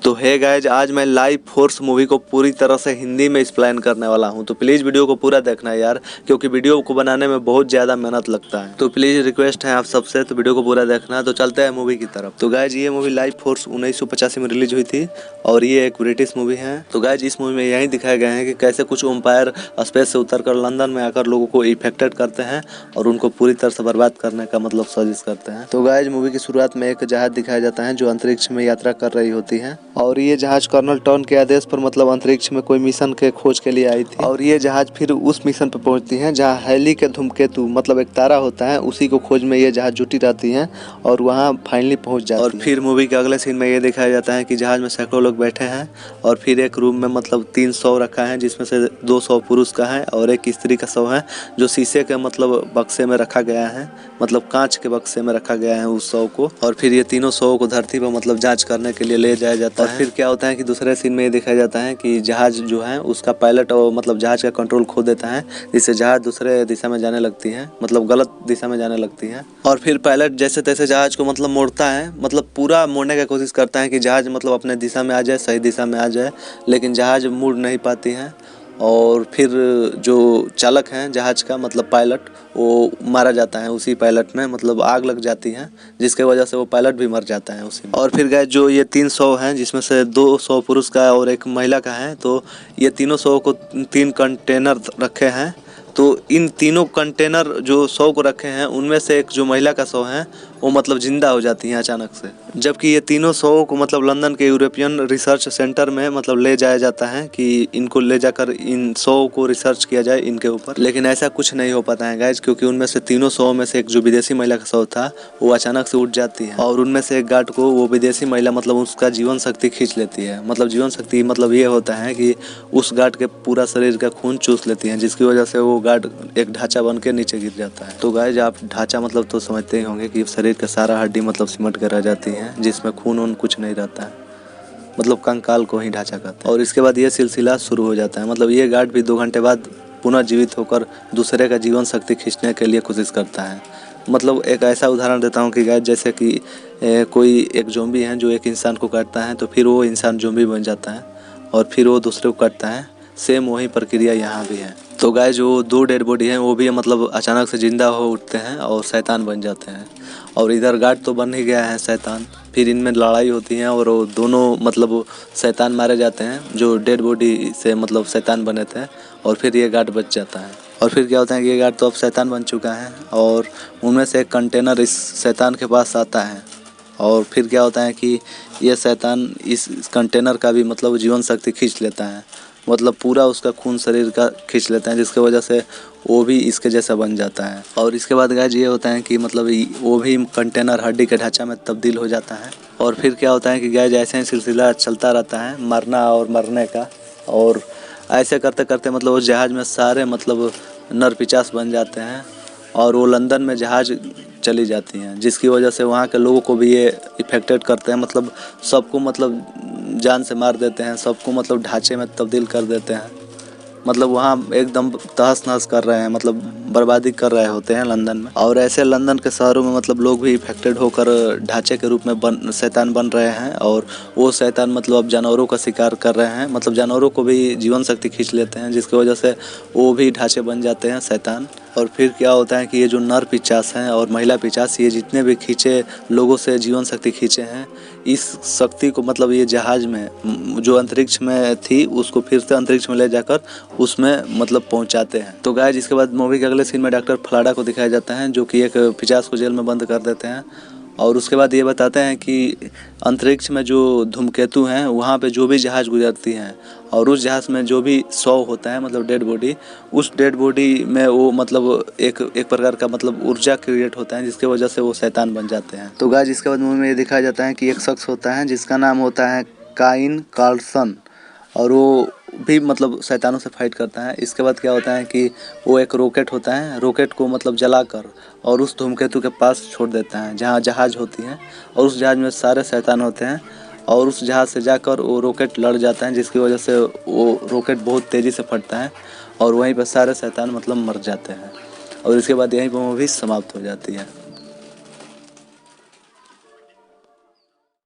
तो है गाइज, आज मैं लाइफ फोर्स मूवी को पूरी तरह से हिंदी में एक्सप्लेन करने वाला हूं। तो प्लीज़ वीडियो को पूरा देखना है यार, क्योंकि वीडियो को बनाने में बहुत ज़्यादा मेहनत लगता है। तो प्लीज़ रिक्वेस्ट है आप सबसे, तो वीडियो को पूरा देखना। तो चलते हैं मूवी की तरफ। तो गाइज ये मूवी लाइफ फोर्स 1985 में रिलीज हुई थी और ये एक ब्रिटिश मूवी है। तो गाइज इस मूवी में यही दिखाया गया है कि कैसे कुछ एम्पायर स्पेस से उतर कर लंदन में आकर लोगों को इफेक्टेड करते हैं और उनको पूरी तरह से बर्बाद करने का मतलब साजिश करते हैं। तो गाइज मूवी की शुरुआत में एक जहाज दिखाया जाता है जो अंतरिक्ष में यात्रा कर रही होती है और ये जहाज कर्नल टॉन के आदेश पर मतलब अंतरिक्ष में कोई मिशन के खोज के लिए आई थी। और ये जहाज फिर उस मिशन पर पहुंचती है जहां हैली के धूमकेतु मतलब एक तारा होता है, उसी को खोज में ये जहाज जुटी रहती है और वहां फाइनली पहुंच जाती है। और फिर मूवी के अगले सीन में ये दिखाया जाता है कि जहाज में सैकड़ों लोग बैठे हैं और फिर एक रूम में मतलब 300 रखा है, जिसमें से 200 पुरुष का है और एक स्त्री का शव है जो शीशे के मतलब बक्से में रखा गया है, मतलब कांच के बक्से में रखा गया है उस शव को। और फिर ये तीनों शव को धरती पर मतलब जांच करने के लिए ले जाया जाता है। और फिर क्या होता है कि दूसरे सीन में ये दिखाया जाता है कि जहाज जो है उसका पायलट और मतलब जहाज का कंट्रोल खो देता है, जिससे जहाज दूसरे दिशा में जाने लगती है, मतलब गलत दिशा में जाने लगती है। और फिर पायलट जैसे तैसे जहाज को मतलब मोड़ता है, मतलब पूरा मोड़ने की कोशिश करता है कि जहाज मतलब अपने दिशा में आ जाए, सही दिशा में आ जाए, लेकिन जहाज मुड़ नहीं पाती है। और फिर जो चालक हैं जहाज का मतलब पायलट, वो मारा जाता है उसी पायलट में, मतलब आग लग जाती है जिसके वजह से वो पायलट भी मर जाता है उसी में। और फिर गए जो ये 300 हैं जिसमें से 200 पुरुष का और एक महिला का है, तो ये तीनों 100 को 3 कंटेनर रखे हैं। तो इन तीनों कंटेनर जो 100 को रखे हैं उनमें से एक जो महिला का 100 है वो मतलब जिंदा हो जाती है अचानक से, जबकि ये तीनों 100 को मतलब लंदन के यूरोपियन रिसर्च सेंटर में मतलब ले जाया जाता है कि इनको ले जाकर इन 100 को रिसर्च किया जाए इनके ऊपर। लेकिन ऐसा कुछ नहीं हो पाता है गाइज, क्योंकि उनमें से तीनों 100 में से एक जो विदेशी महिला का 100 था वो अचानक से उठ जाती है और उनमें से एक गार्ड को वो विदेशी महिला मतलब उसका जीवन शक्ति खींच लेती है। मतलब जीवन शक्ति मतलब ये होता है कि उस गार्ड के पूरा शरीर का खून चूस लेती है, जिसकी वजह से वो गार्ड एक ढांचा बन के नीचे गिर जाता है। तो गाइज आप ढांचा मतलब तो समझते ही होंगे कि शरीर का सारा हड्डी मतलब सिमट कर रह जाती है, जिसमें खून वून कुछ नहीं रहता है, मतलब कंकाल को ही ढांचा कहते हैं। और इसके बाद ये सिलसिला शुरू हो जाता है, मतलब ये गार्ड भी 2 घंटे बाद पुनः जीवित होकर दूसरे का जीवन शक्ति खींचने के लिए कोशिश करता है। मतलब एक ऐसा उदाहरण देता हूँ कि गाइज जैसे कि कोई एक ज़ॉम्बी है जो एक इंसान को काटता है, तो फिर वो इंसान ज़ॉम्बी बन जाता है और फिर वो दूसरे को काटता है। सेम वही प्रक्रिया यहाँ भी है। तो गाइज जो 2 डेड बॉडी हैं वो भी मतलब अचानक से जिंदा हो उठते हैं और शैतान बन जाते हैं। और इधर गार्ड तो बन ही गया है शैतान, फिर इनमें लड़ाई होती है और वो दोनों मतलब शैतान मारे जाते हैं जो डेड बॉडी से मतलब शैतान बने थे, और फिर ये गार्ड बच जाता है। और फिर क्या होता है कि ये गार्ड तो अब शैतान बन चुका है और उनमें से एक कंटेनर इस शैतान के पास आता है। और फिर क्या होता है कि ये शैतान इस कंटेनर का भी मतलब जीवन शक्ति खींच लेता है, मतलब पूरा उसका खून शरीर का खींच लेता है, जिसके वजह से वो भी इसके जैसा बन जाता है। और इसके बाद गाइस ये होता है कि मतलब वो भी कंटेनर हड्डी के ढांचा में तब्दील हो जाता है। और फिर क्या होता है कि गाइस ऐसे ही सिलसिला चलता रहता है मरना और मरने का, और ऐसे करते करते मतलब उस जहाज़ में सारे मतलब नर पिचास बन जाते हैं और वो लंदन में जहाज़ चली जाती हैं, जिसकी वजह से वहाँ के लोगों को भी ये इफेक्टेड करते हैं, मतलब सबको मतलब जान से मार देते हैं, सबको मतलब ढांचे में तब्दील कर देते हैं, मतलब वहाँ एकदम तहस नहस कर रहे हैं, मतलब बर्बादी कर रहे होते हैं लंदन में। और ऐसे लंदन के शहरों में मतलब लोग भी इफेक्टेड होकर ढांचे के रूप में शैतान बन रहे हैं और वो शैतान मतलब अब जानवरों का शिकार कर रहे हैं, मतलब जानवरों को भी जीवन शक्ति खींच लेते हैं, जिसकी वजह से वो भी ढांचे बन जाते हैं शैतान। और फिर क्या होता है कि ये जो नर पिचास हैं और महिला पिचास, ये जितने भी खींचे लोगों से जीवन शक्ति खींचे हैं, इस शक्ति को मतलब ये जहाज़ में जो अंतरिक्ष में थी उसको फिर से अंतरिक्ष में ले जाकर उसमें मतलब पहुंचाते हैं। तो गाइस इसके बाद मूवी के अगले सीन में डॉक्टर फ्लाडा को दिखाया जाता है जो कि एक पिचास को जेल में बंद कर देते हैं। और उसके बाद ये बताते हैं कि अंतरिक्ष में जो धूमकेतु हैं वहाँ पे जो भी जहाज़ गुजरती हैं और उस जहाज़ में जो भी 100 होता है मतलब डेड बॉडी, उस डेड बॉडी में वो मतलब एक प्रकार का मतलब ऊर्जा क्रिएट होता है, जिसकी वजह से वो शैतान बन जाते हैं। तो गाइस इसके बाद मूवी में ये दिखाया जाता है कि एक शख्स होता है जिसका नाम होता है काइन कार्लसन, और वो भी मतलब शैतानों से फाइट करता है। इसके बाद क्या होता है कि वो एक रॉकेट होता है, रॉकेट को मतलब जलाकर और उस धूमकेतु के पास छोड़ देता है जहाँ जहाज़ होती है, और उस जहाज़ में सारे शैतान होते हैं और उस जहाज़ से जाकर वो रॉकेट लड़ जाता है, जिसकी वजह से वो रॉकेट बहुत तेज़ी से फटता है और वहीं पर सारे शैतान मतलब मर जाते हैं। और इसके बाद यहीं पर मूवी समाप्त हो जाती है।